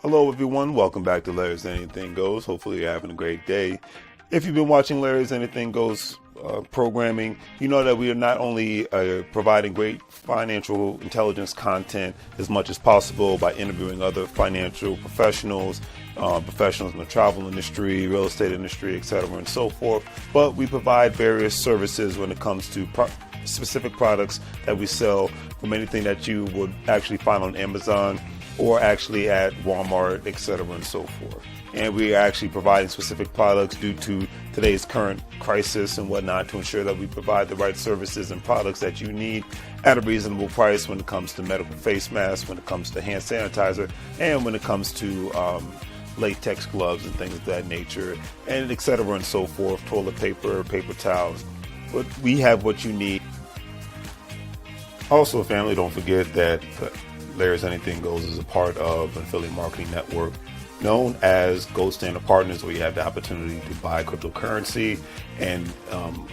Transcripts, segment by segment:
Hello, everyone. Welcome back to Larry's Anything Goes. Hopefully, you're having a great day. If you've been watching Larry's Anything Goes programming, you know that we are not only providing great financial intelligence content as much as possible by interviewing other financial professionals, professionals in the travel industry, real estate industry, etc., and so forth, but we provide various services when it comes to specific products that we sell, from anything that you would actually find on Amazon or actually at Walmart, etc., and so forth. And we are actually providing specific products due to today's current crisis and whatnot to ensure that we provide the right services and products that you need at a reasonable price when it comes to medical face masks, when it comes to hand sanitizer, and when it comes to latex gloves and things of that nature, and etc., and so forth, toilet paper, paper towels. But we have what you need. Also, family, don't forget that Larry's Anything Goes is a part of an affiliate marketing network known as Gold Standard Partners, where you have the opportunity to buy cryptocurrency and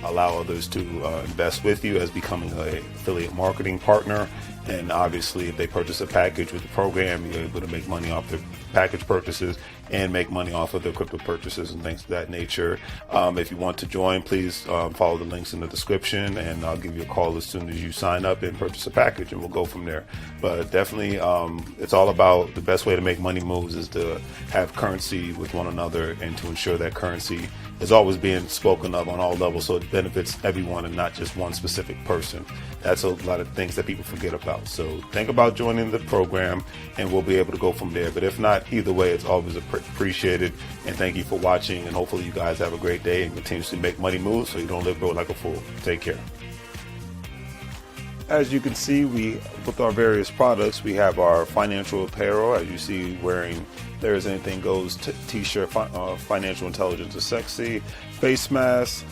allow others to invest with you as becoming an affiliate marketing partner. And obviously, if they purchase a package with the program, you're able to make money off their package purchases and make money off of their crypto purchases and things of that nature. If you want to join, please follow the links in the description, and I'll give you a call as soon as you sign up and purchase a package, and we'll go from there. But definitely, it's all about the best way to make money moves is to have currency with one another and to ensure that currency is always being spoken of on all levels so it benefits everyone and not just one specific person. That's a lot of things that people forget about. So think about joining the program and we'll be able to go from there. But if not, either way, it's always appreciated. And thank you for watching. And hopefully you guys have a great day and continuously make money moves so you don't live broke like a fool. Take care. As you can see, with our various products, we have our financial apparel, as you see, wearing There's Anything Goes t-shirt, financial intelligence is sexy, face masks,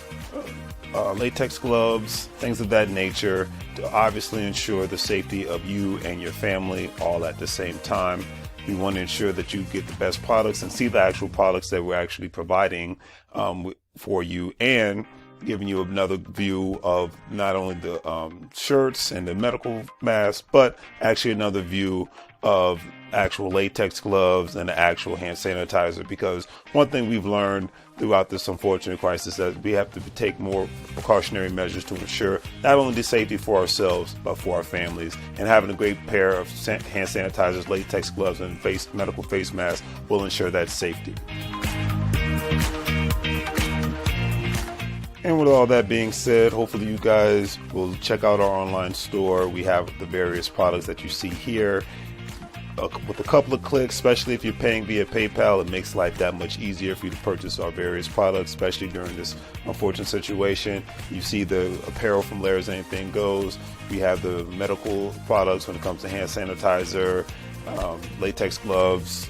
latex gloves, things of that nature, to obviously ensure the safety of you and your family all at the same time. We want to ensure that you get the best products and see the actual products that we're actually providing for you, and giving you another view of not only the shirts and the medical masks, but actually another view of actual latex gloves and the actual hand sanitizer. Because one thing we've learned throughout this unfortunate crisis is that we have to take more precautionary measures to ensure not only the safety for ourselves, but for our families. And having a great pair of hand sanitizers, latex gloves, and medical face masks will ensure that safety. And with all that being said, hopefully you guys will check out our online store. We have the various products that you see here. With a couple of clicks, especially if you're paying via PayPal, it makes life that much easier for you to purchase our various products, especially during this unfortunate situation. You see the apparel from Larry's Anything Goes. We have the medical products when it comes to hand sanitizer, latex gloves,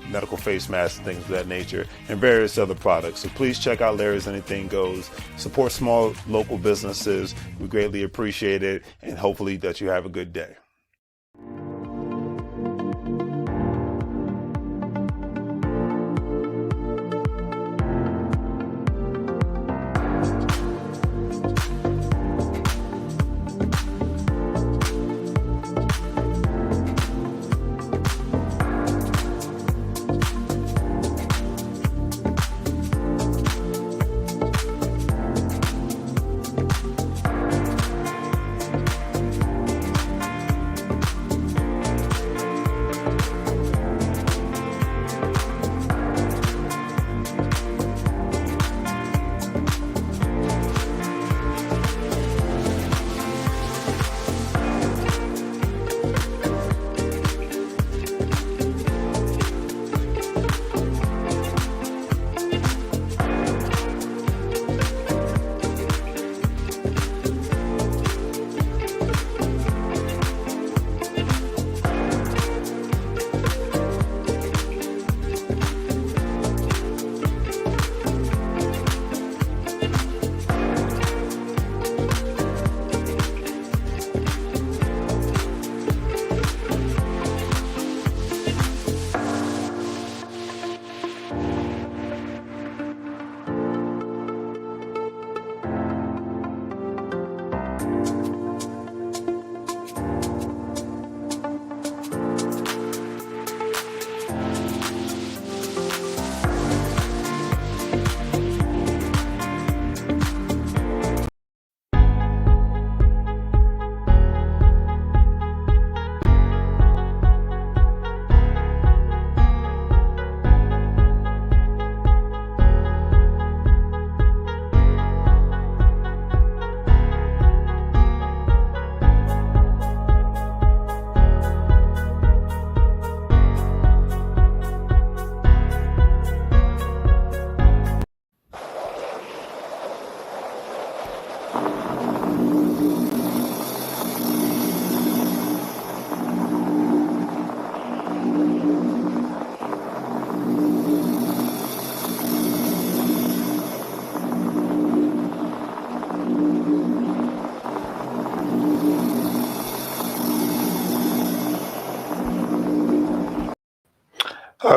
medical face masks, things of that nature, and various other products. So please check out Larry's Anything Goes. Support small local businesses. We greatly appreciate it, and hopefully that you have a good day.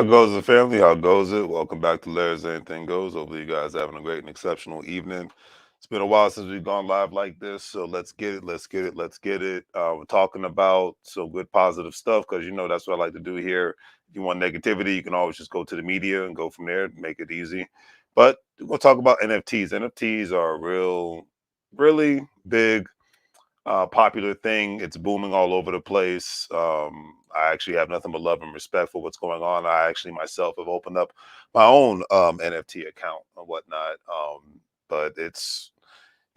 How goes the family? How goes it? Welcome back to Larry's Anything Goes. Hopefully, you guys having a great and exceptional evening. It's been a while since we've gone live like this, so let's get it. Let's get it. Let's get it. We're talking about some good positive stuff because that's what I like to do here. If you want negativity, you can always just go to the media and go from there. Make it easy. But we'll talk about NFTs. NFTs are a really big popular thing. It's booming all over the place. I actually have nothing but love and respect for what's going on. I actually myself have opened up my own NFT account and whatnot. But it's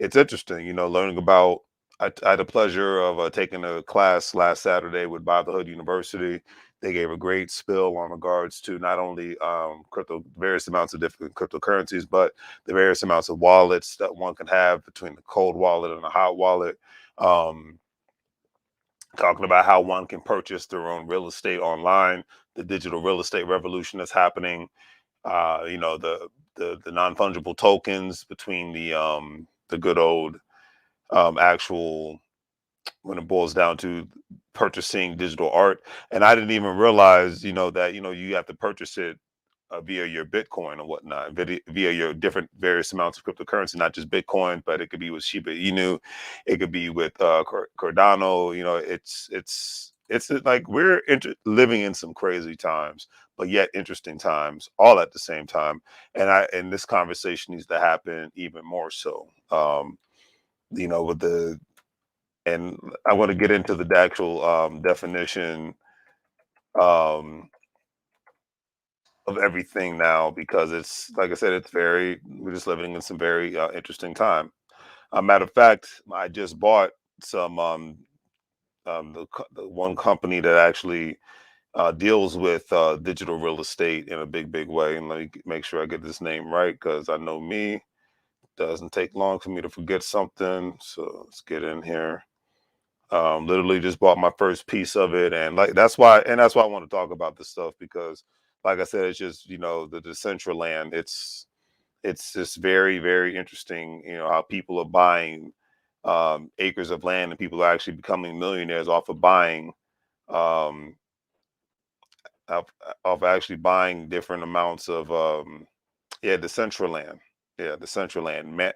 interesting, learning about. I had the pleasure of taking a class last Saturday with Bob the Hood University. They gave a great spill on regards to not only various amounts of different cryptocurrencies, but the various amounts of wallets that one can have between the cold wallet and the hot wallet. Um, Talking about how one can purchase their own real estate online, the digital real estate revolution that's happening. The non fungible tokens between the good old actual when it boils down to purchasing digital art. And I didn't even realize, that you have to purchase it via your Bitcoin or whatnot, via your different various amounts of cryptocurrency, not just Bitcoin, but it could be with Shiba Inu, it could be with Cardano. It's like we're living in some crazy times, but yet interesting times, all at the same time. And this conversation needs to happen even more so. With the and I want to get into the actual definition um, of everything now because it's like I said, we're just living in some very interesting time. Matter of fact, I just bought some the one company that actually deals with digital real estate in a big way. And let me make sure I get this name right because I know me doesn't take long for me to forget something. So let's get in here. Literally just bought my first piece of it, and that's why I want to talk about this stuff because, like I said, it's just the Decentraland. It's just very interesting. How people are buying acres of land, and people are actually becoming millionaires off of buying um, of, of actually buying different amounts of yeah, Decentraland. Yeah, Decentraland,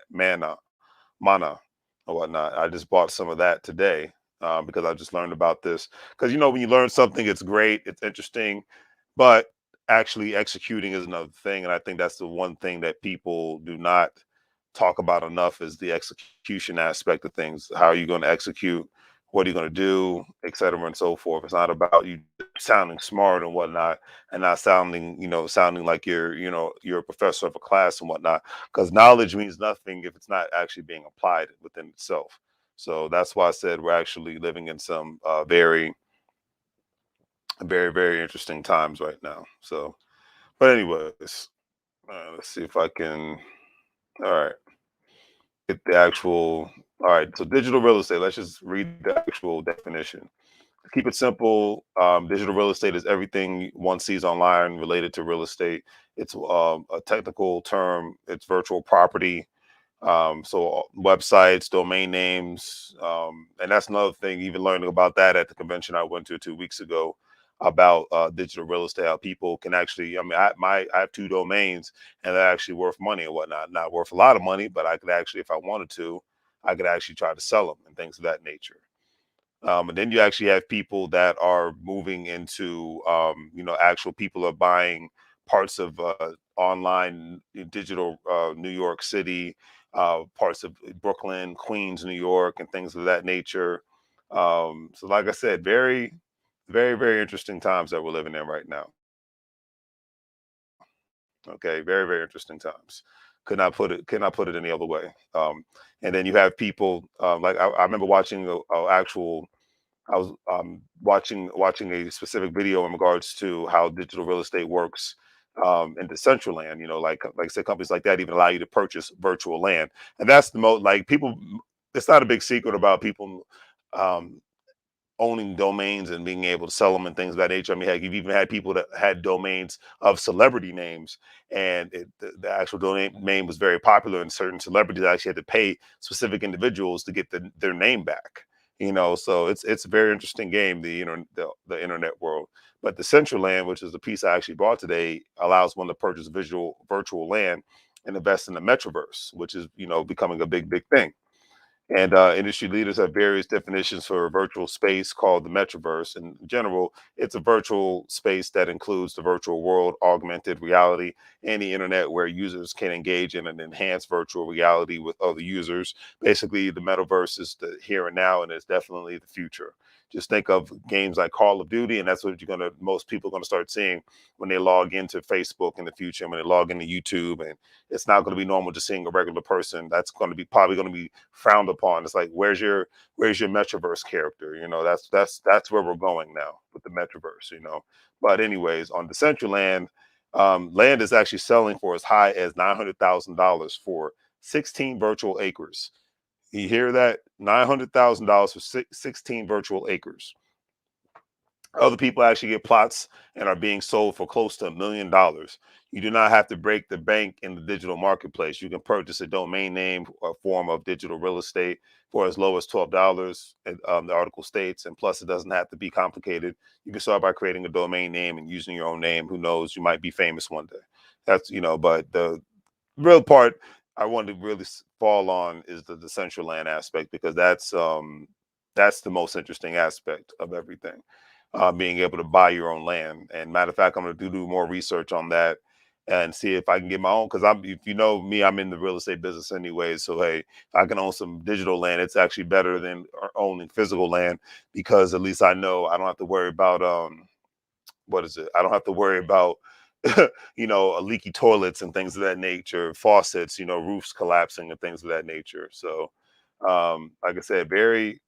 mana or whatnot. I just bought some of that today because I just learned about this. Because when you learn something, it's great, it's interesting, but actually executing is another thing. And I think that's the one thing that people do not talk about enough is the execution aspect of things. How are you going to execute? What are you going to do, et cetera, and so forth. It's not about you sounding smart and whatnot, and not sounding like you're a professor of a class and whatnot because knowledge means nothing if it's not actually being applied within itself. So that's why I said we're actually living in some very interesting times right now. So, but anyways, let's see if I can. All right, get the actual. All right, so digital real estate. Let's just read the actual definition. Keep it simple. Digital real estate is everything one sees online related to real estate. It's a technical term. It's virtual property. So websites, domain names, and that's another thing. Even learning about that at the convention I went to 2 weeks ago about digital real estate, how people can actually. I mean, I have two domains, and they're actually worth money and whatnot. Not worth a lot of money, but I could actually, if I wanted to, I could actually try to sell them and things of that nature. And then you actually have people that are moving into, actual people are buying parts of online digital New York City, parts of Brooklyn, Queens, New York, and things of that nature. So, like I said, very interesting times that we're living in right now. Okay, very interesting times. Could not put it any other way. And then you have people like I remember watching a actual I was watching a specific video in regards to how digital real estate works in Decentraland. Like I said, companies like that even allow you to purchase virtual land, and that's the most like people. It's not a big secret about people um, owning domains and being able to sell them and things of that nature. I mean, heck, you've even had people that had domains of celebrity names, and the actual domain name was very popular, and certain celebrities actually had to pay specific individuals to get their name back. So it's a very interesting game, the internet world. But the central land, which is the piece I actually brought today, allows one to purchase visual virtual land and invest in the metaverse, which is becoming a big thing. And industry leaders have various definitions for a virtual space called the metaverse. In general, it's a virtual space that includes the virtual world, augmented reality, and the internet where users can engage in an enhanced virtual reality with other users. Basically, the metaverse is the here and now, and it's definitely the future. Just think of games like Call of Duty, and that's what most people are gonna start seeing when they log into Facebook in the future, when they log into YouTube, and it's not going to be normal just seeing a regular person. That's going to be probably going to be frowned upon. It's like, where's your metaverse character? That's where we're going now with the metaverse. But anyways, on Decentraland, land is actually selling for as high as $900,000 for 16 virtual acres. You hear that? $900,000 for 16 virtual acres. Other people actually get plots and are being sold for close to $1 million. You do not have to break the bank in the digital marketplace. You can purchase a domain name or form of digital real estate for as low as $12, the article states. And plus, it doesn't have to be complicated. You can start by creating a domain name and using your own name. Who knows? You might be famous one day. But the real part I wanted to really fall on is the central land aspect, because that's the most interesting aspect of everything. Being able to buy your own land. And matter of fact, I'm going to do more research on that and see if I can get my own. Because if you know me, I'm in the real estate business anyway. So hey, if I can own some digital land, it's actually better than owning physical land, because at least I know I don't have to worry about what is it? I don't have to worry about leaky toilets and things of that nature, faucets, roofs collapsing and things of that nature. So, like I said, very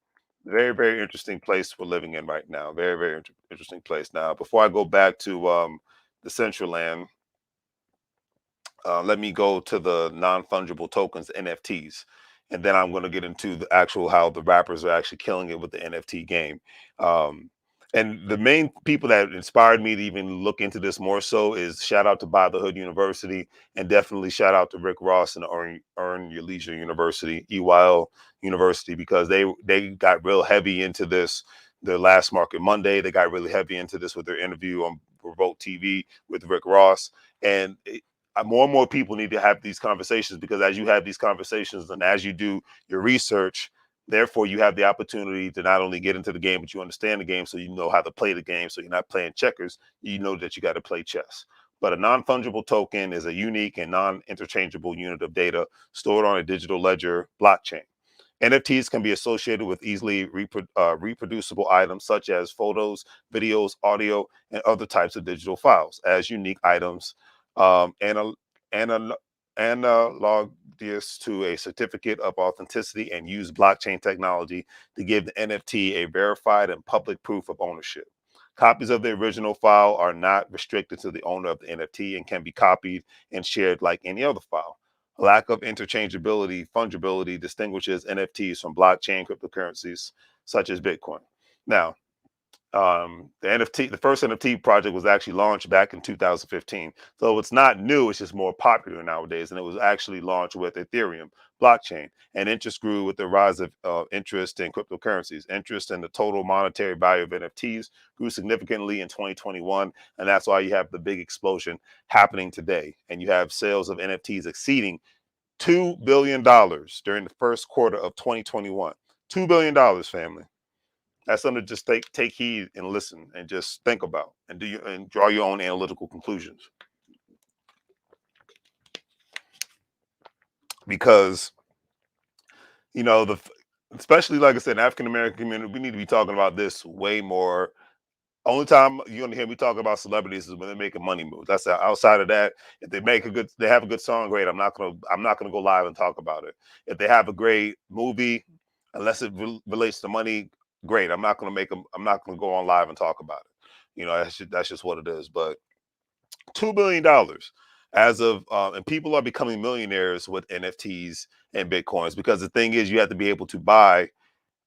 interesting place we're living in right now. Very interesting place. Now, before I go back to the central land, let me go to the non-fungible tokens, NFTs, and then I'm going to get into the actual how the rappers are actually killing it with the NFT game. Um, and the main people that inspired me to even look into this more so is shout out to By the Hood University, and definitely shout out to Rick Ross and Earn Your Leisure University, EYL University, because they got real heavy into this. Their last Market Monday, they got really heavy into this with their interview on Revolt TV with Rick Ross, and more and more people need to have these conversations, because as you have these conversations and as you do your research, therefore you have the opportunity to not only get into the game, but you understand the game, so you know how to play the game. So you're not playing checkers, you know that you got to play chess. But a non-fungible token is a unique and non-interchangeable unit of data stored on a digital ledger blockchain. NFTs can be associated with easily reproducible items such as photos, videos, audio, and other types of digital files as unique items, um, anal- anal- analogous to a certificate of authenticity, and use blockchain technology to give the NFT a verified and public proof of ownership. Copies of the original file are not restricted to the owner of the NFT and can be copied and shared like any other file. Lack of interchangeability, fungibility distinguishes NFTs from blockchain cryptocurrencies such as Bitcoin. Now, the first NFT project was actually launched back in 2015. So it's not new, it's just more popular nowadays. And it was actually launched with Ethereum blockchain. And interest grew with the rise of interest in cryptocurrencies. Interest in the total monetary value of NFTs grew significantly in 2021. And that's why you have the big explosion happening today. And you have sales of NFTs exceeding $2 billion during the first quarter of 2021. $2 billion, family. That's something to just take heed and listen and just think about and and draw your own analytical conclusions. Because the especially like I said, African American community, we need to be talking about this way more. Only time you're gonna hear me talk about celebrities is when they're making money moves. That's it. Outside of that, if they have a good song, great. I'm not gonna go live and talk about it. If they have a great movie, unless it relates to money, great. I'm not gonna go on live and talk about it. That's just what it is. But $2 billion as of and people are becoming millionaires with NFTs and Bitcoins, because the thing is, you have to be able to buy,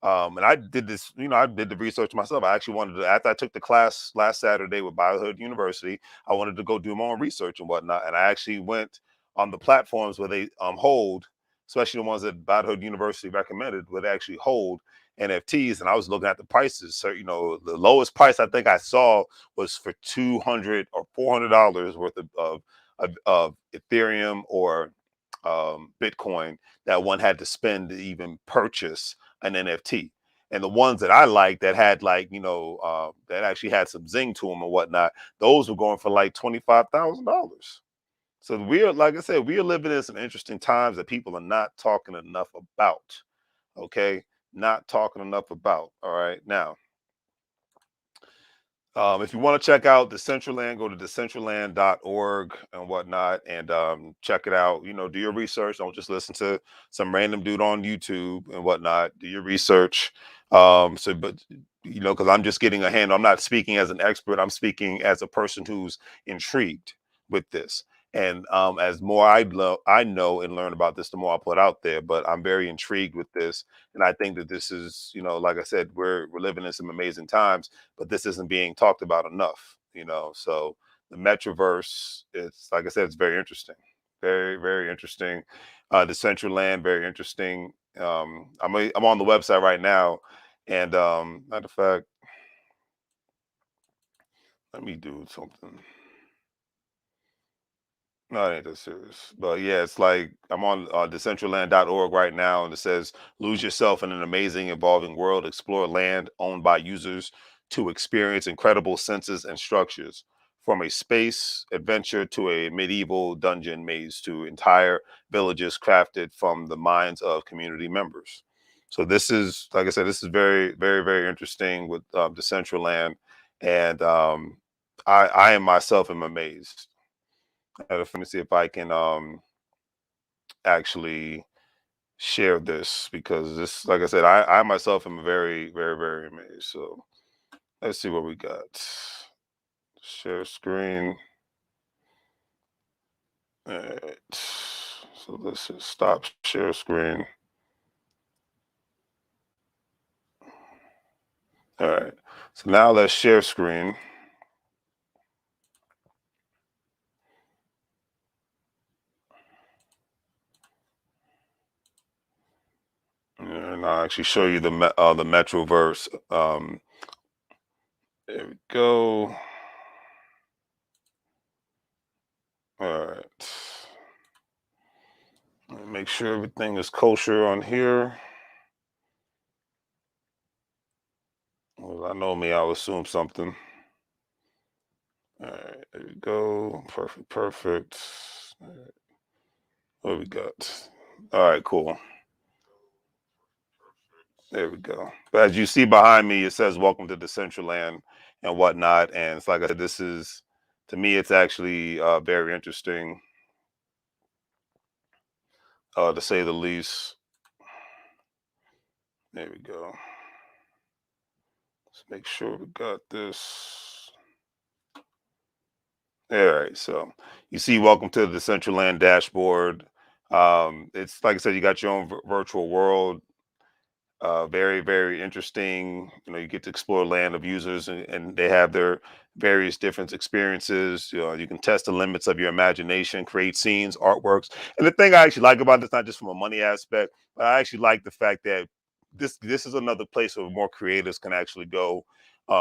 and I did this, I did the research myself. I actually wanted to, after I took the class last Saturday with Biohood University, I wanted to go do my own research and whatnot. And I actually went on the platforms where they hold, especially the ones that Biohood University recommended, where they actually hold. NFTs, and I was looking at the prices. So, the lowest price I think I saw was for $200 or $400 worth of Ethereum or Bitcoin that one had to spend to even purchase an NFT. And the ones that I like that had like, that actually had some zing to them and whatnot, those were going for like $25,000. So we are, like I said, we are living in some interesting times that people are not talking enough about. Okay, not talking enough about. All right, now if you want to check out Decentraland, go to decentraland.org and whatnot and check it out. Do your research. Don't just listen to some random dude on YouTube and whatnot. Do your research. But because I'm just getting a handle. I'm not speaking as an expert. I'm speaking as a person who's intrigued with this. And as more I know and learn about this, the more I put out there. But I'm very intrigued with this, and I think that this is, like I said, we're living in some amazing times, but this isn't being talked about enough. So the metaverse, it's like I said, it's very interesting, very very interesting. The central land, very interesting. I'm on the website right now, and matter of fact, let me do something. No, it ain't that serious. But yeah, it's like I'm on decentraland.org right now, and it says, lose yourself in an amazing, evolving world, explore land owned by users to experience incredible senses and structures. From a space adventure to a medieval dungeon maze to entire villages crafted from the minds of community members. So this is, like I said, this is very, very, very interesting with Decentraland. And I am myself am amazed. Let me see if I can actually share this because this, like I said, I myself am very, very, very amazed. So let's see what we got. Share screen. All right. So let's just stop share screen. All right. So now let's share screen. And I'll actually show you the Metroverse. There we go. All right. Make sure everything is kosher on here. Well, I know me, I'll assume something. All right, there we go. Perfect, perfect. All right, what we got? All right, cool. There we go. But as you see behind me, it says "Welcome to the Central Land" and whatnot. And it's like I said, this is, to me, it's actually very interesting, to say the least. There we go. Let's make sure we got this. All right, so you see, welcome to the Central Land dashboard. It's like I said, you got your own virtual world. Very very interesting. You get to explore land of users, and they have their various different experiences. You can test the limits of your imagination, create scenes, artworks. And the thing I actually like about this, not just from a money aspect, but I actually like the fact that this is another place where more creators can actually go,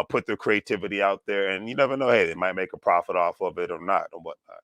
put their creativity out there, and you never know, hey, they might make a profit off of it or not or whatnot.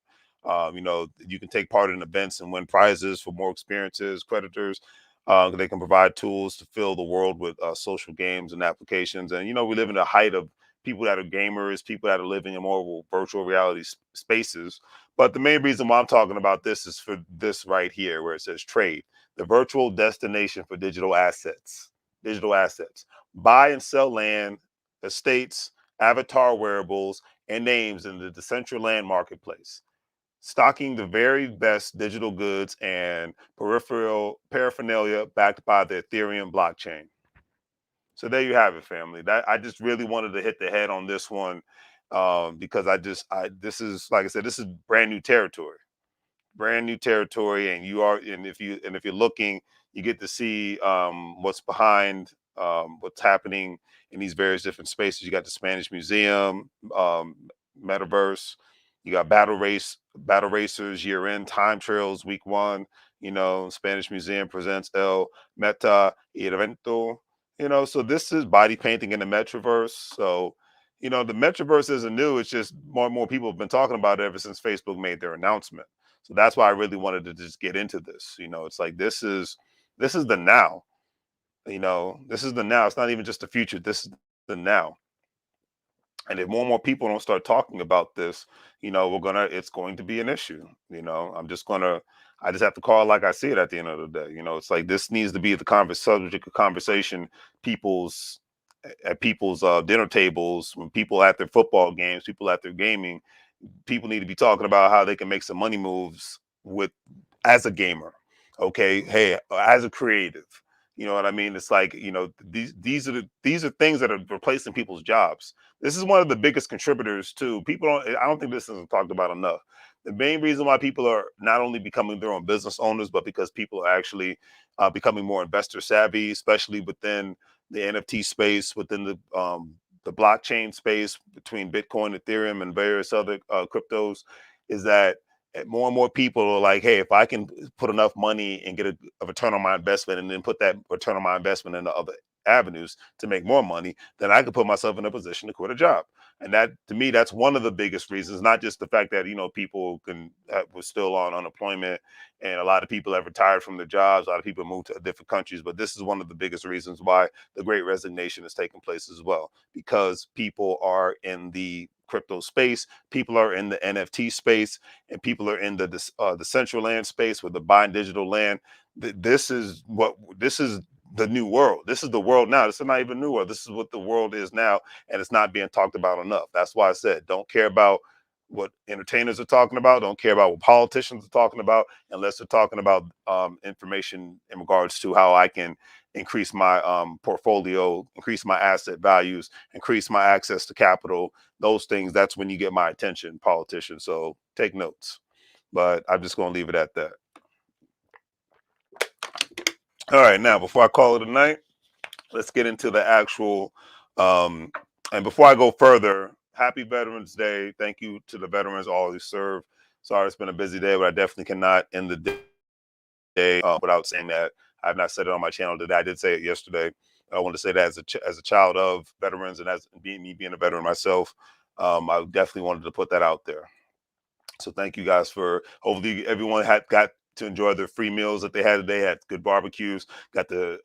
You can take part in events and win prizes for more experiences. Creditors, they can provide tools to fill the world with social games and applications. And we live in the height of people that are gamers, people that are living in more virtual reality spaces. But the main reason why I'm talking about this is for this right here, where it says trade, the virtual destination for digital assets. Digital assets. Buy and sell land, estates, avatar wearables, and names in the Decentraland marketplace, stocking the very best digital goods and peripheral paraphernalia backed by the Ethereum blockchain. So there you have it, family. That I just really wanted to hit the head on this one, because I this is, like I said, this is brand new territory, brand new territory. And if you're looking, you get to see what's behind, what's happening in these various different spaces. You got the Spanish Museum, metaverse. You got battle racers year end, time trails week 1. Spanish Museum presents El Meta Evento. So this is body painting in the metaverse. So, the metaverse isn't new. It's just more and more people have been talking about it ever since Facebook made their announcement. So that's why I really wanted to just get into this. It's like this is the now. This is the now. It's not even just the future. This is the now. And if more and more people don't start talking about this, it's going to be an issue. I just have to call it like I see it at the end of the day. It's like this needs to be the subject of conversation, people's at people's dinner tables, when people at their football games, people at their gaming, people need to be talking about how they can make some money moves with as a gamer. Okay, hey, as a creative, you know what I mean? It's like, these are things that are replacing people's jobs. This is one of the biggest contributors to people. I don't think this isn't talked about enough. The main reason why people are not only becoming their own business owners, but because people are actually becoming more investor savvy, especially within the NFT space, within the blockchain space between Bitcoin, Ethereum, and various other cryptos, is that more and more people are like, hey, if I can put enough money and get a return on my investment, and then put that return on my investment into other avenues to make more money, then I could put myself in a position to quit a job. And that, to me, that's one of the biggest reasons. Not just the fact that people were still on unemployment, and a lot of people have retired from their jobs. A lot of people moved to different countries, but this is one of the biggest reasons why the Great Resignation is taking place as well, because people are in the crypto space, people are in the NFT space, and people are in the central land space with the buying digital land. This is the new world. This is the world now. This is not even new world. This is what the world is now, and it's not being talked about enough. That's why I said, don't care about what entertainers are talking about. Don't care about what politicians are talking about, unless they're talking about information in regards to how I can increase my portfolio, increase my asset values, increase my access to capital. Those things. That's when you get my attention, politicians. So take notes. But I'm just going to leave it at that. All right, now before I call it a night, let's get into the actual. Um, and before I go further, happy Veterans Day. Thank you to the veterans, all who serve. Sorry, it's been a busy day, but I definitely cannot end the day without saying that. I've not said it on my channel today. I did say it yesterday. I want to say that as a child of veterans, and as being a veteran myself, I definitely wanted to put that out there. So thank you guys for, hopefully everyone had got to enjoy their free meals that they had today, had good barbecues, got to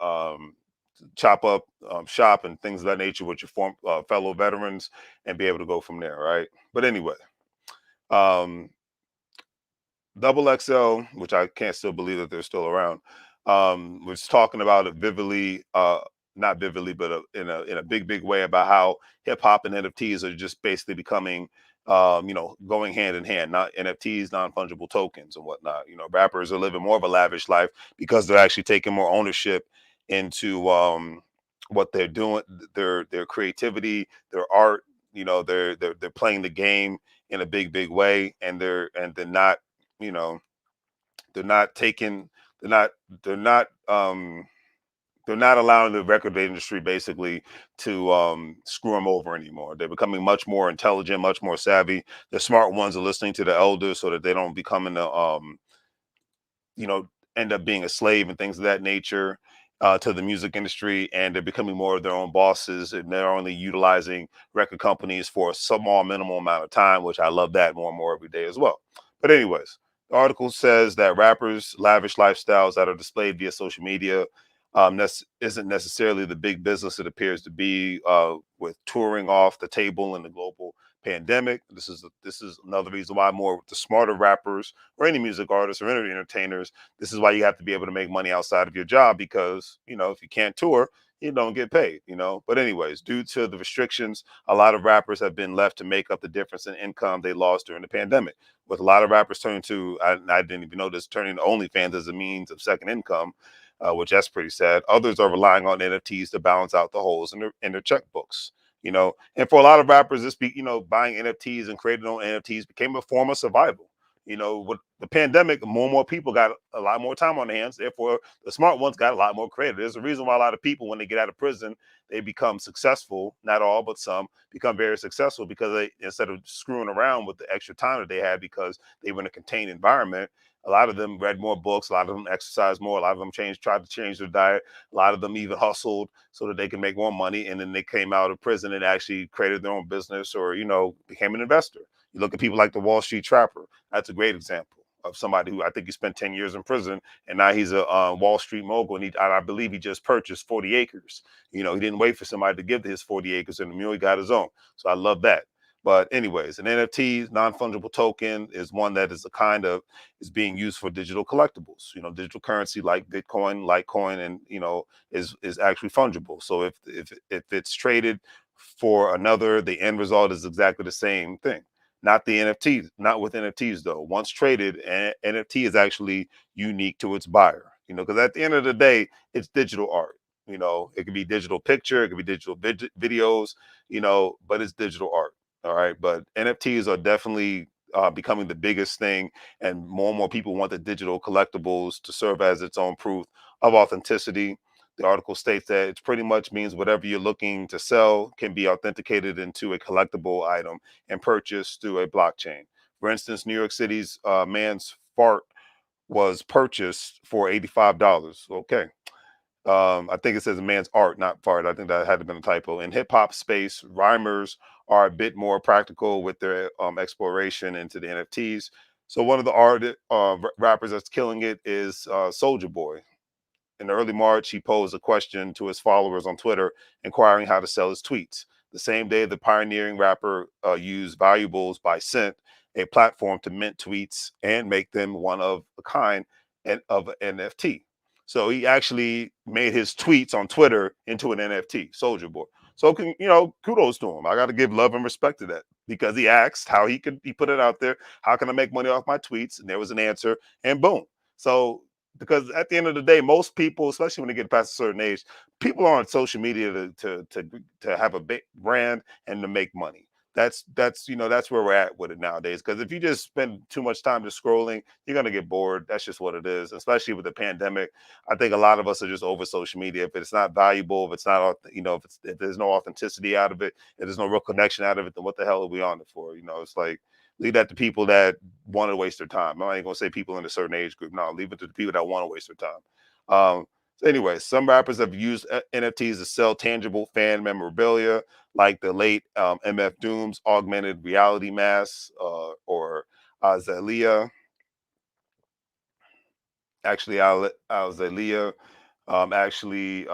chop up shop and things of that nature with your fellow veterans, and be able to go from there, right? But anyway, um, Double XL, which I can't still believe that they're still around, was talking about it vividly, not vividly, but in a big way, about how hip hop and NFTs are just basically becoming, going hand in hand. Not NFTs, non fungible tokens and whatnot. Rappers are living more of a lavish life because they're actually taking more ownership into what they're doing, their creativity, their art. They're playing the game in a big way, and they're not you know they're not taking they're not they're not they're not allowing the record industry basically to screw them over anymore. They're becoming much more intelligent, much more savvy. The smart ones are listening to the elders so that they don't become in the you know end up being a slave and things of that nature, to the music industry, and they're becoming more of their own bosses, and they're only utilizing record companies for a small minimal amount of time, which I love that more and more every day as well. But anyways, the article says that rappers lavish lifestyles that are displayed via social media, isn't necessarily the big business it appears to be, with touring off the table in the global pandemic. This is another reason why more the smarter rappers, or any music artists, or any entertainers, this is why you have to be able to make money outside of your job, because if you can't tour, you don't get paid. But anyways, due to the restrictions, a lot of rappers have been left to make up the difference in income they lost during the pandemic. With a lot of rappers turning to, I didn't even know this, turning to OnlyFans as a means of second income, which that's pretty sad. Others are relying on NFTs to balance out the holes in their checkbooks. And for a lot of rappers, buying NFTs and creating their own NFTs became a form of survival. With the pandemic, more and more people got a lot more time on their hands. Therefore, the smart ones got a lot more creative. There's a reason why a lot of people, when they get out of prison, they become successful. Not all, but some become very successful because they, instead of screwing around with the extra time that they had because they were in a contained environment, a lot of them read more books, a lot of them exercised more, a lot of them tried to change their diet, a lot of them even hustled so that they can make more money. And then they came out of prison and actually created their own business or, became an investor. You look at people like the Wall Street Trapper. That's a great example of somebody who I think he spent 10 years in prison and now he's a Wall Street mogul. And I believe he just purchased 40 acres. He didn't wait for somebody to give his 40 acres and the mule. He got his own. So I love that. But anyways, an NFT, non-fungible token, is one that is a kind of is being used for digital collectibles. Digital currency like Bitcoin, Litecoin, and is actually fungible. So if it's traded for another, the end result is exactly the same thing. Not the NFTs, not with NFTs though. Once traded, an NFT is actually unique to its buyer. Because at the end of the day, it's digital art. It could be digital picture, it could be digital videos, but it's digital art. All right. But NFTs are definitely becoming the biggest thing. And more people want the digital collectibles to serve as its own proof of authenticity. The article states that it pretty much means whatever you're looking to sell can be authenticated into a collectible item and purchased through a blockchain. For instance, New York City's man's fart was purchased for $85. Okay. I think it says a man's art, not fart. I think that had to been a typo. In hip hop space, rhymers are a bit more practical with their exploration into the NFTs. So one of the rappers that's killing it is Soldier Boy. In early March, he posed a question to his followers on Twitter, inquiring how to sell his tweets. The same day, the pioneering rapper used Valuables by Cent, a platform to mint tweets and make them one of a kind and of an NFT. So he actually made his tweets on Twitter into an NFT, Soldier Boy. So kudos to him. I got to give love and respect to that because he asked how he put it out there. How can I make money off my tweets? And there was an answer, and boom. So because at the end of the day, most people, especially when they get past a certain age, people are on social media to have a big brand and to make money. That's where we're at with it nowadays. Because if you just spend too much time just scrolling, you're gonna get bored. That's just what it is. Especially with the pandemic, I think a lot of us are just over social media. If it's not valuable, if it's not, if there's no authenticity out of it, if there's no real connection out of it, then what the hell are we on it for? It's like leave that to people that want to waste their time. I'm not even gonna say people in a certain age group. No, leave it to the people that want to waste their time. So anyway, some rappers have used NFTs to sell tangible fan memorabilia, like the late MF Doom's augmented reality mask, or Zelia. Actually, Zelia actually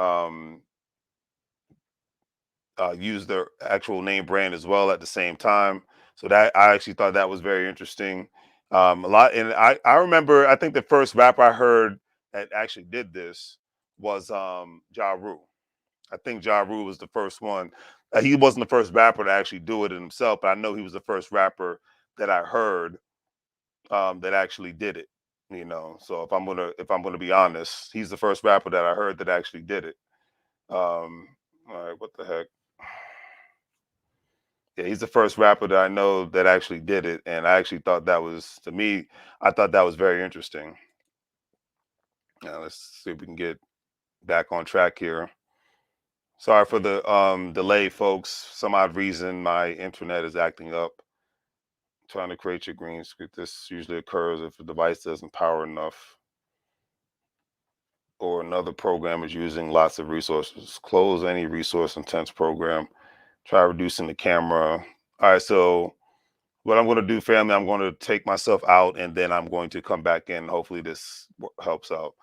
use their actual name brand as well at the same time. So that I actually thought that was very interesting. A lot, and I remember I think the first rapper I heard that actually did this was Ja Rule. I think Ja Rule was the first one. He wasn't the first rapper to actually do it himself, but I know he was the first rapper that I heard that actually did it. So if I'm gonna be honest, he's the first rapper that I heard that actually did it. All right, what the heck? Yeah, he's the first rapper that I know that actually did it, and I actually thought that was, to me, I thought that was very interesting. Now let's see if we can get back on track here. Sorry for the delay, folks. Some odd reason my internet is acting up. Trying to create your green screen. This usually occurs if the device doesn't power enough or another program is using lots of resources. Close any resource intense program. Try reducing the camera. All right, so what I'm going to do, family, I'm going to take myself out and then I'm going to come back in. Hopefully, this helps out.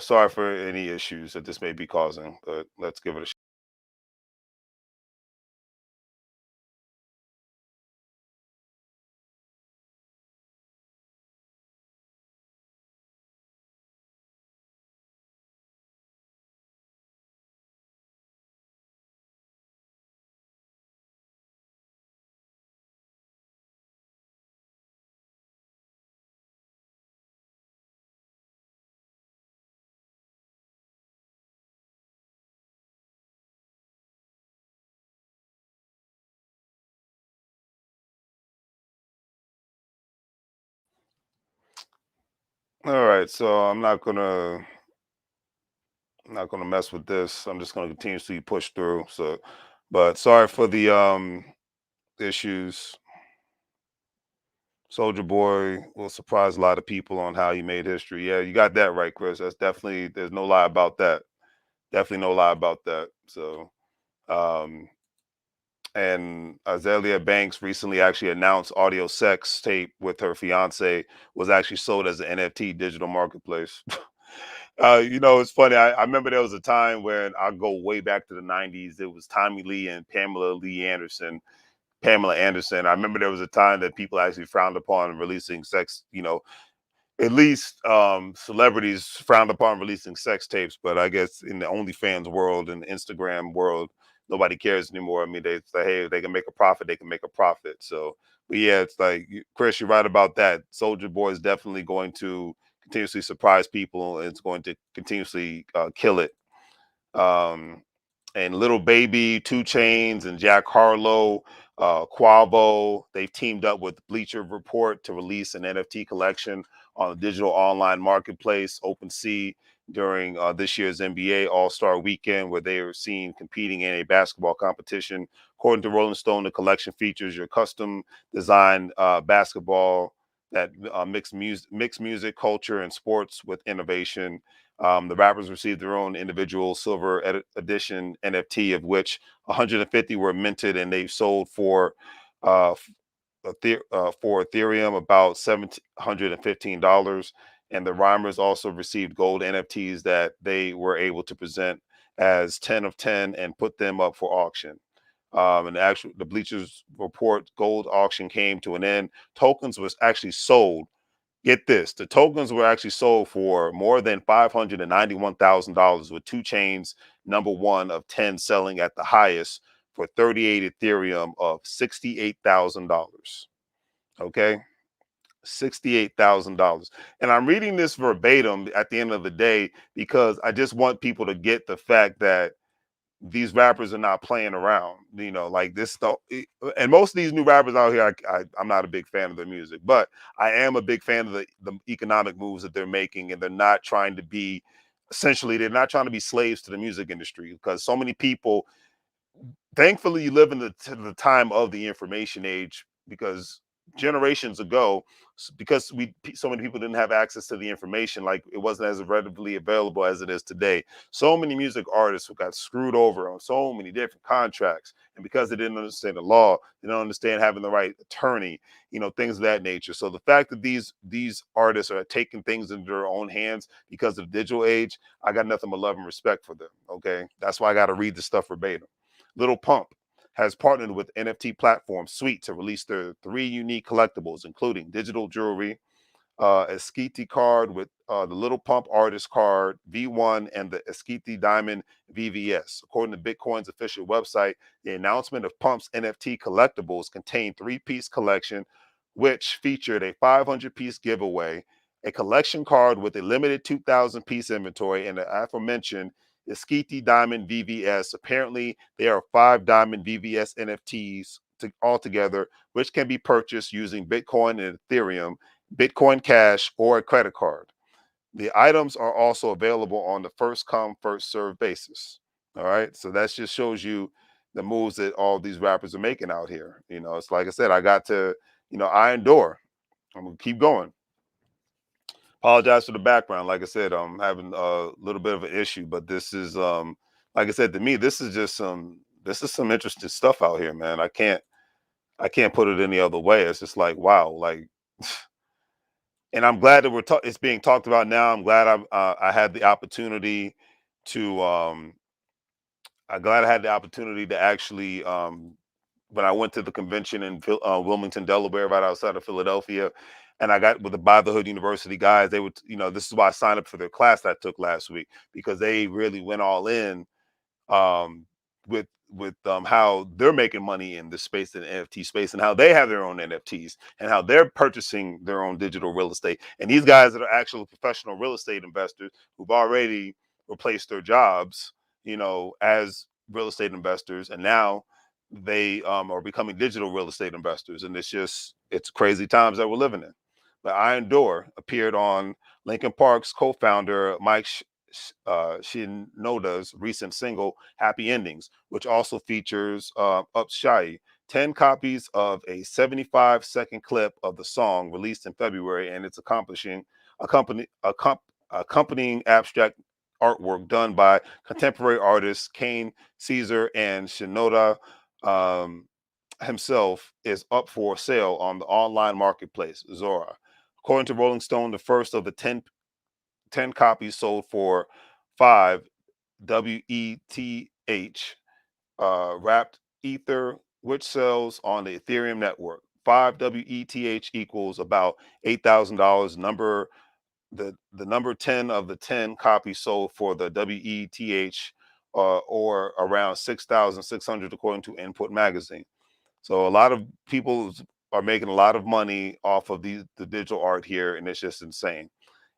Sorry for any issues that this may be causing, but let's give it a shot. All right, so I'm not gonna mess with this. I'm just gonna continuously push through. So, but sorry for the issues. Soldier Boy will surprise a lot of people on how he made history. Yeah, you got that right, Chris. That's definitely, there's no lie about that. Definitely no lie about that. So, um, and Azalea Banks recently actually announced audio sex tape with her fiance was actually sold as an NFT digital marketplace. It's funny. I remember there was a time when I go way back to the '90s. It was Tommy Lee and Pamela Anderson. I remember there was a time that people actually frowned upon releasing sex. At least celebrities frowned upon releasing sex tapes, but I guess in the OnlyFans world and Instagram world, nobody cares anymore. I mean, they say, hey, if they can make a profit, they can make a profit. So, but yeah, it's like Chris, you're right about that. Soldier Boy is definitely going to continuously surprise people, and it's going to continuously kill it. Um, and Little Baby, Two Chains, and Jack Harlow, Quavo. They've teamed up with Bleacher Report to release an NFT collection on the digital online marketplace, OpenSea, during this year's NBA All-Star Weekend, where they are seen competing in a basketball competition. According to Rolling Stone, the collection features your custom designed basketball that mix music, culture, and sports with innovation. The rappers received their own individual silver edition NFT, of which 150 were minted, and they've sold uh, for Ethereum about $715. And the rhymers also received gold NFTs that they were able to present as 10 of 10 and put them up for auction. And the Bleachers Report gold auction came to an end. Tokens was actually sold. Get this, the tokens were actually sold for more than $591,000, with Two Chains number one of 10 selling at the highest for 38 Ethereum of $68,000. Okay. $68,000. And I'm reading this verbatim at the end of the day because I just want people to get the fact that these rappers are not playing around, like this stuff. And most of these new rappers out here, I'm not a big fan of their music, but I am a big fan of the economic moves that they're making. And they're not trying to be, essentially, they're not trying to be slaves to the music industry, because so many people, thankfully, you live in the time of the information age, because generations ago, because so many people didn't have access to the information, like it wasn't as readily available as it is today. So many music artists who got screwed over on so many different contracts, and because they didn't understand the law, they don't understand having the right attorney, things of that nature. So the fact that these artists are taking things into their own hands because of the digital age, I got nothing but love and respect for them. Okay, that's why I got to read the stuff verbatim. Little Pump has partnered with NFT platform Sweet to release their three unique collectibles, including digital jewelry, a Skiti card with the Little Pump artist card V1, and the Skiti Diamond VVS. According to Bitcoin's official website, the announcement of Pump's NFT collectibles contained three-piece collection, which featured a 500-piece giveaway, a collection card with a limited 2,000-piece inventory, and the aforementioned Skiti Diamond VVS. Apparently, there are 5 Diamond VVS NFTs altogether, which can be purchased using Bitcoin and Ethereum, Bitcoin Cash, or a credit card. The items are also available on the first come, first serve basis. All right. So that just shows you the moves that all these rappers are making out here. It's like I said, I endure. I'm going to keep going. Apologize for the background. Like I said, I'm having a little bit of an issue, but this is, like I said, to me, this is some interesting stuff out here, man. I can't put it any other way. It's just like, wow, like, and I'm glad that it's being talked about now. I'm glad I had the opportunity to I'm glad I had the opportunity to actually when I went to the convention in Wilmington, Delaware, right outside of Philadelphia, and I got with the By the Hood University guys. They would, this is why I signed up for their class that I took last week, because they really went all in um, with how they're making money in the space, in the NFT space, and how they have their own NFTs, and how they're purchasing their own digital real estate. And these guys that are actual professional real estate investors who've already replaced their jobs, as real estate investors, and now they are becoming digital real estate investors. And it's crazy times that we're living in. The Iron Door appeared on Linkin Park's co-founder Mike Shinoda's recent single "Happy Endings," which also features Upshy. 10 copies of a 75-second clip of the song released in February, and its accompanying abstract artwork done by contemporary artists Kane Caesar and Shinoda um, himself is up for sale on the online marketplace Zora. According to Rolling Stone, the first of the 10 copies sold for 5 WETH wrapped Ether, which sells on the Ethereum network. 5 WETH equals about $8,000. The number 10 of the 10 copies sold for the WETH, or around 6,600 according to Input Magazine. So a lot of people are making a lot of money off of the digital art here, and it's just insane.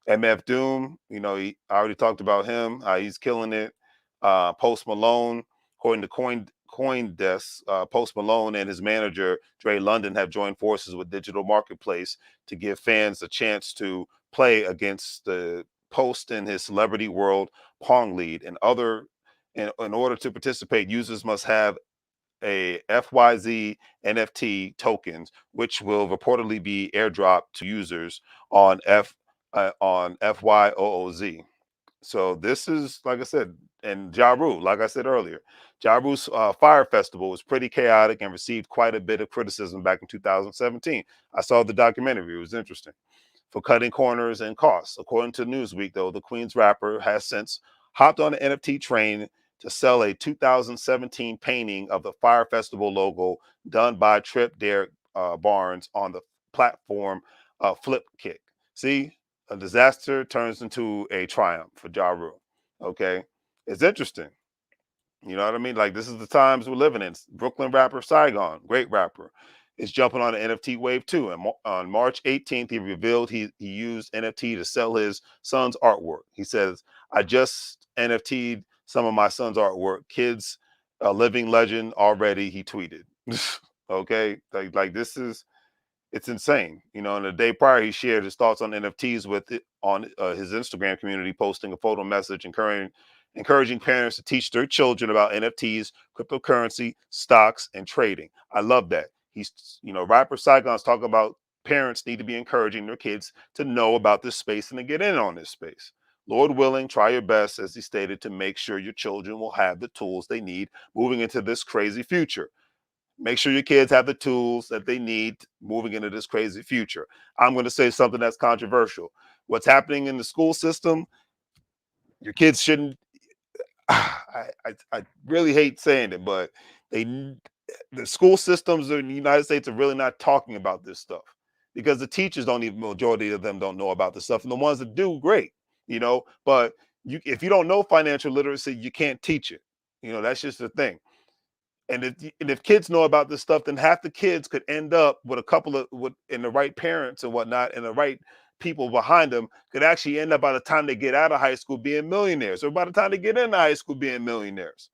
MF Doom, I already talked about him. He's killing it. Post Malone, according to CoinDesk, Post Malone and his manager Dre London have joined forces with Digital Marketplace to give fans a chance to play against the Post in his Celebrity World Pong League. And other, in order to participate, users must have a FYZ NFT tokens, which will reportedly be airdropped to users on FYOOZ. So this is, like I said, and Ja Rule, like I said earlier, Ja Rule's Fire Festival was pretty chaotic and received quite a bit of criticism back in 2017. I saw the documentary; it was interesting for cutting corners and costs. According to Newsweek, though, the Queen's rapper has since hopped on the NFT train to sell a 2017 painting of the Fire Festival logo done by Trip Derek Barnes on the platform Flipkick. See, a disaster turns into a triumph for Ja Rule. Okay, it's interesting. You know what I mean? Like, this is the times we're living in. Brooklyn rapper Saigon, great rapper, is jumping on the NFT wave too. And on March 18th, he revealed he used NFT to sell his son's artwork. He says, "I just NFT'd some of my son's artwork. Kids, a living legend already." He tweeted. Okay, like this is, it's insane. And the day prior, he shared his thoughts on NFTs with it on his Instagram community, posting a photo message encouraging parents to teach their children about NFTs, cryptocurrency, stocks, and trading. I love that. Rapper Saigon's talking about parents need to be encouraging their kids to know about this space and to get in on this space. Lord willing, try your best, as he stated, to make sure your children will have the tools they need moving into this crazy future. Make sure your kids have the tools that they need moving into this crazy future. I'm going to say something that's controversial. What's happening in the school system, your kids shouldn't. I really hate saying it, but they the school systems in the United States are really not talking about this stuff because the teachers don't even, majority of them don't know about this stuff, and the ones that do, great. But if you don't know financial literacy, you can't teach it. That's just the thing. And if kids know about this stuff, then half the kids could end up with a couple of and the right parents and whatnot, and the right people behind them could actually end up by the time they get out of high school being millionaires, or by the time they get into high school being millionaires.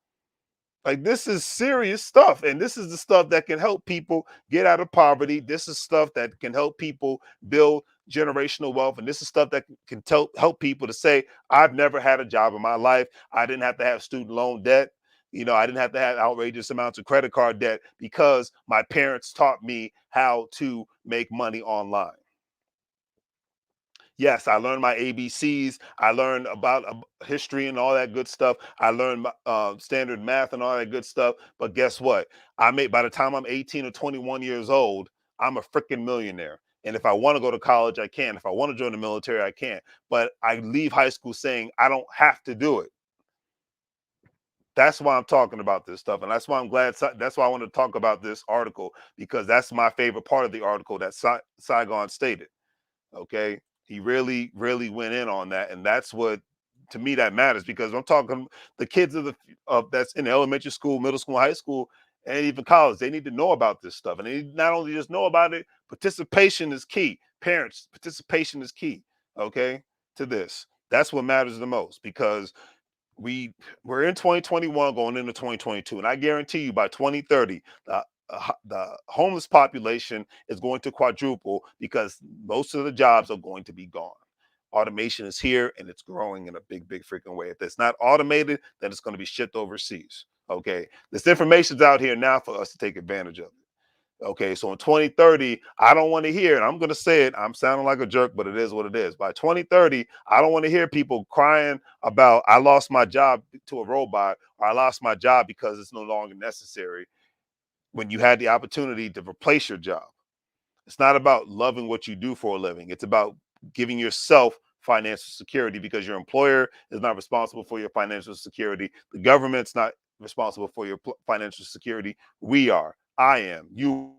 Like, this is serious stuff, and this is the stuff that can help people get out of poverty. This is stuff that can help people build generational wealth, and this is stuff that can help people to say, "I've never had a job in my life. I didn't have to have student loan debt. I didn't have to have outrageous amounts of credit card debt because my parents taught me how to make money online." Yes, I learned my ABCs. I learned about history and all that good stuff. I learned standard math and all that good stuff. But guess what? By the time I'm 18 or 21 years old, I'm a freaking millionaire. And if I want to go to college, I can. If I want to join the military, I can. But I leave high school saying I don't have to do it. That's why I'm talking about this stuff. And that's why I'm glad. That's why I want to talk about this article, because that's my favorite part of the article that Saigon stated. Okay, he really really went in on that, and that's what, to me, that matters, because I'm talking the kids of that's in elementary school, middle school, high school, and even college. They need to know about this stuff, and they need not only just know about it, participation is key. Parents, participation is key. Okay, to this, that's what matters the most, because we're in 2021 going into 2022, and I guarantee you by 2030, the homeless population is going to quadruple because most of the jobs are going to be gone. Automation is here and it's growing in a big freaking way. If it's not automated, then it's going to be shipped overseas. Okay, this information's out here now for us to take advantage of it. Okay, so in 2030, I don't want to hear, and I'm going to say it, I'm sounding like a jerk, but it is what it is. By 2030, I don't want to hear people crying about, I lost my job to a robot, or I lost my job because it's no longer necessary, when you had the opportunity to replace your job. It's not about loving what you do for a living. It's about giving yourself financial security, because your employer is not responsible for your financial security. The government's not responsible for your financial security. We are. I am. You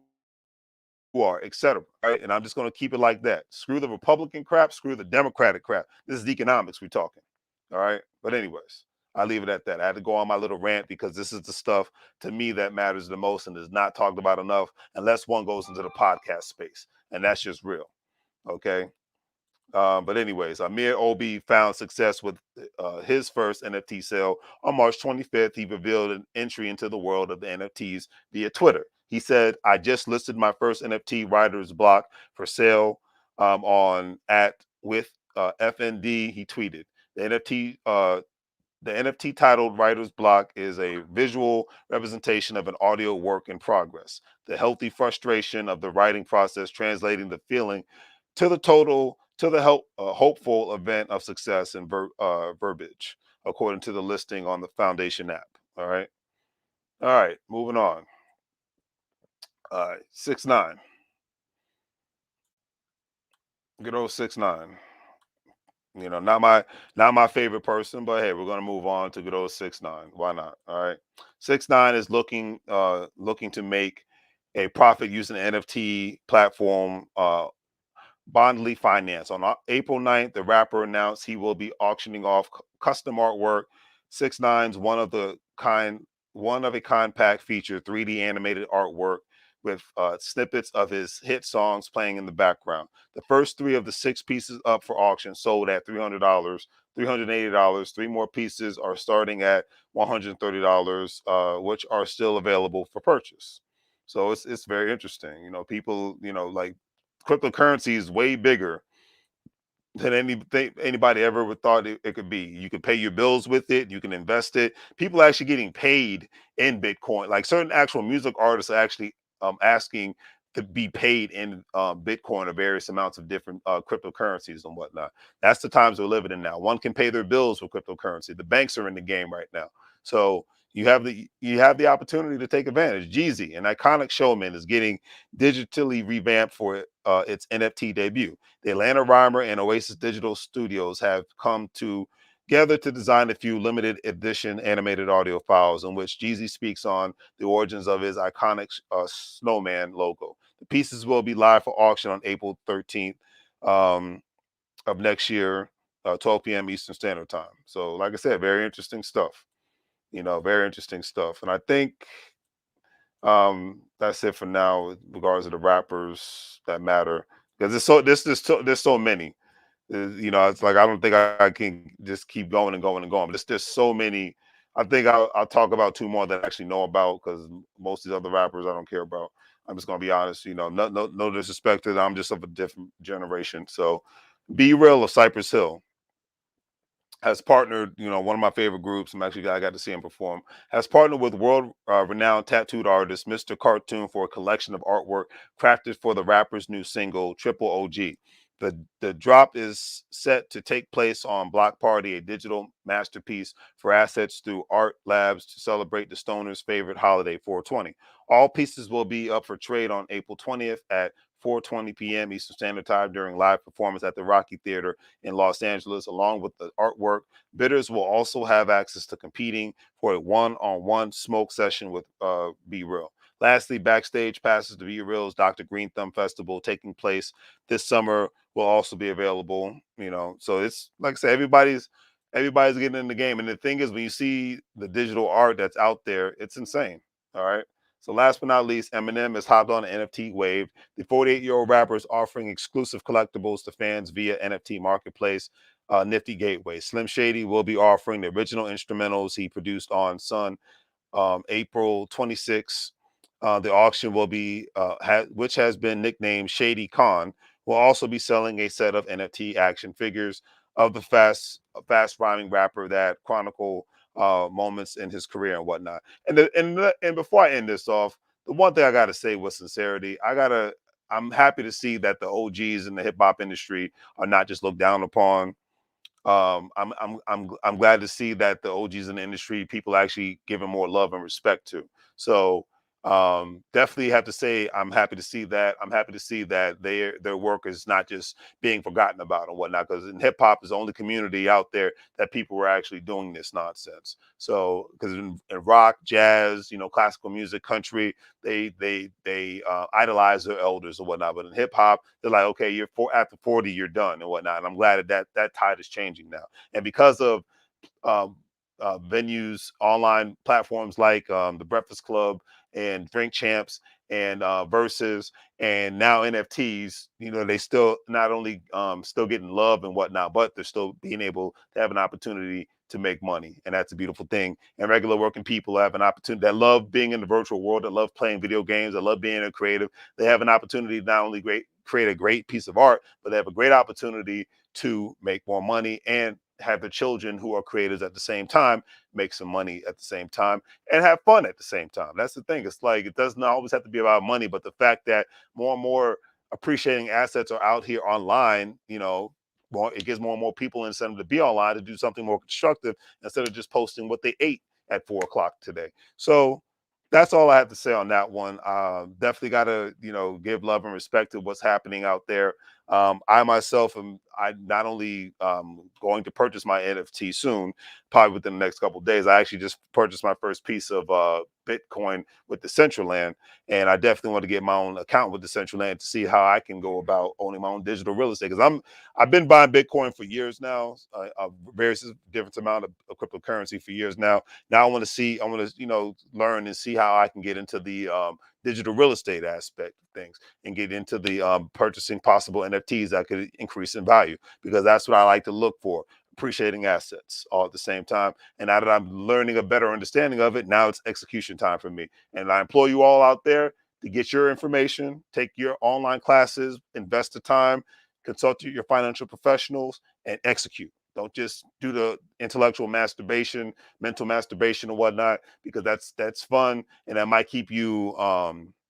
are, etc. Right? And I'm just going to keep it like that. Screw the Republican crap. Screw the Democratic crap. This is economics we're talking. All right. But anyways, I leave it at that. I had to go on my little rant because this is the stuff to me that matters the most and is not talked about enough unless one goes into the podcast space, and that's just real. Okay. But anyways, Amir Obi found success with his first NFT sale on March 25th. He revealed an entry into the world of the NFTs via Twitter. He said, "I just listed my first NFT writer's block for sale on at with FND." He tweeted, "The NFT titled Writer's Block is a visual representation of an audio work in progress. The healthy frustration of the writing process, translating the feeling to the hopeful event of success and verbiage, according to the listing on the Foundation app." All right. All right. Moving on. All right. 6ix9ine. Good old 6ix9ine. Not my favorite person, but hey, we're gonna move on to good old 6ix9ine. Why not? All right. 6ix9ine is looking to make a profit using the NFT platform Bondly Finance. On April 9th, the rapper announced he will be auctioning off custom artwork. 6ix9ine's one of a kind pack feature 3D animated artwork with snippets of his hit songs playing in the background. The first three of the six pieces up for auction sold at $300, $380. Three more pieces are starting at $130, which are still available for purchase. So it's very interesting. People, like, cryptocurrency is way bigger than anything anybody ever would thought it could be. You can pay your bills with it. You can invest it. People are actually getting paid in Bitcoin. Like, certain actual music artists are actually asking to be paid in Bitcoin or various amounts of different cryptocurrencies and whatnot. That's the times we're living in now. One can pay their bills with cryptocurrency. The banks are in the game right now. So you have the opportunity to take advantage. Jeezy, an iconic showman, is getting digitally revamped for its NFT debut. The Atlanta Rhymer and Oasis Digital Studios have come together to design a few limited edition animated audio files in which Jeezy speaks on the origins of his iconic snowman logo. The pieces will be live for auction on April 13th of next year, 12 p.m. Eastern Standard Time. So, like I said, very interesting stuff. Very interesting stuff. And I think that's it for now with regards to the rappers that matter, because there's so many. It's like I don't think I can just keep going and going and going. But there's so many. I think I'll talk about two more that I actually know about, because most of these other rappers I don't care about. I'm just gonna be honest. No disrespect to them. I'm just of a different generation. So, Be Real of Cypress Hill has partnered, one of my favorite groups. I got to see him perform. Has partnered with world renowned tattooed artist Mr. Cartoon for a collection of artwork crafted for the rapper's new single Triple OG. The drop is set to take place on Block Party, a digital masterpiece for assets through Art Labs to celebrate the Stoners' favorite holiday, 420. All pieces will be up for trade on April 20th at 4:20 p.m. Eastern Standard Time during live performance at the Rocky Theater in Los Angeles. Along with the artwork, bidders will also have access to competing for a one-on-one smoke session with Be Real. Lastly, backstage passes to Be Real's Dr. Green Thumb Festival taking place this summer will also be available. So it's like I said, everybody's getting in the game. And the thing is, when you see the digital art that's out there, it's insane. All right. So last but not least, Eminem has hopped on the NFT wave. The 48-year-old rapper is offering exclusive collectibles to fans via NFT marketplace, Nifty Gateway. Slim Shady will be offering the original instrumentals he produced on Sun April 26th. The auction will be, which has been nicknamed Shady Con, will also be selling a set of NFT action figures of the fast rhyming rapper that chronicle moments in his career and whatnot. And before I end this off, the one thing I got to say with sincerity, I'm happy to see that the OGs in the hip hop industry are not just looked down upon. I'm glad to see that the OGs in the industry, people actually giving more love and respect to. So definitely have to say I'm happy to see that. I'm happy to see that their work is not just being forgotten about and whatnot. Because in hip hop is the only community out there that people were actually doing this nonsense. So because in rock, jazz, classical music, country, they idolize their elders and whatnot. But in hip hop, they're like, okay, after 40, you're done and whatnot. And I'm glad that tide is changing now. And because of um, venues, online platforms like the Breakfast Club and Drink Champs and Versus, and now NFTs. They still not only still getting love and whatnot, but they're still being able to have an opportunity to make money, and that's a beautiful thing. And regular working people have an opportunity that love being in the virtual world, that love playing video games, that love being a creative. They have an opportunity to not only create a great piece of art, but they have a great opportunity to make more money and have the children who are creators at the same time make some money at the same time and have fun at the same time. That's the thing. It's like it doesn't always have to be about money, but the fact that more and more appreciating assets are out here online, it gives more and more people incentive to be online to do something more constructive instead of just posting what they ate at 4 o'clock today. So that's all I have to say on that one. Definitely got to give love and respect to what's happening out there. I myself am I not only going to purchase my NFT soon, probably within the next couple of days. I actually just purchased my first piece of Bitcoin with the Decentraland, and I definitely want to get my own account with the Decentraland to see how I can go about owning my own digital real estate. Because I've been buying Bitcoin for years now, various different amount of cryptocurrency for years now. Now I want to learn and see how I can get into the digital real estate aspect of things and get into the purchasing possible NFTs that could increase in value, because that's what I like to look for, appreciating assets all at the same time. And now that I'm learning a better understanding of it, now it's execution time for me. And I implore you all out there to get your information, take your online classes, invest the time, consult your financial professionals, and execute. Don't just do the intellectual masturbation, mental masturbation, or whatnot, because that's fun and that might keep you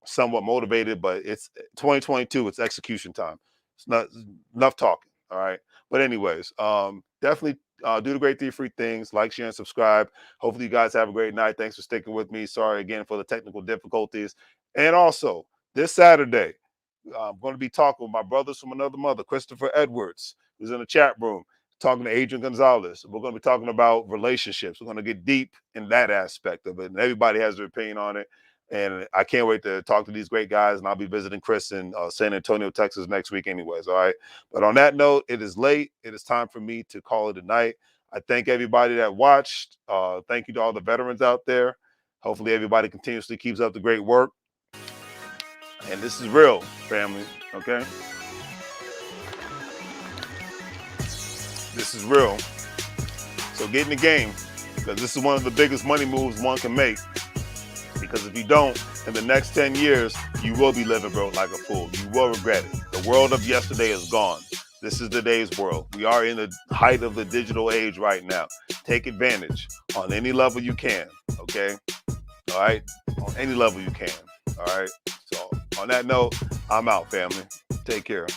somewhat motivated. But it's 2022; it's execution time. It's not enough talking. All right. But anyways, definitely do the great 3 free things. Like, share, and subscribe. Hopefully, you guys have a great night. Thanks for sticking with me. Sorry again for the technical difficulties. And also, this Saturday, I'm going to be talking with my brothers from another mother, Christopher Edwards, who's in the chat room, talking to Adrian Gonzalez. We're going to be talking about relationships. We're going to get deep in that aspect of it. And everybody has their opinion on it. And I can't wait to talk to these great guys. And I'll be visiting Chris in San Antonio, Texas next week, anyways. All right. But on that note, it is late. It is time for me to call it a night. I thank everybody that watched. Thank you to all the veterans out there. Hopefully, everybody continuously keeps up the great work. And this is real, family. Okay. This is real. So get in the game, because this is one of the biggest money moves one can make. Because if you don't, in the next 10 years, you will be living, bro, like a fool. You will regret it. The world of yesterday is gone. This is today's world. We are in the height of the digital age right now. Take advantage on any level you can. Okay. All right. On any level you can. All right. So on that note, I'm out, family. Take care.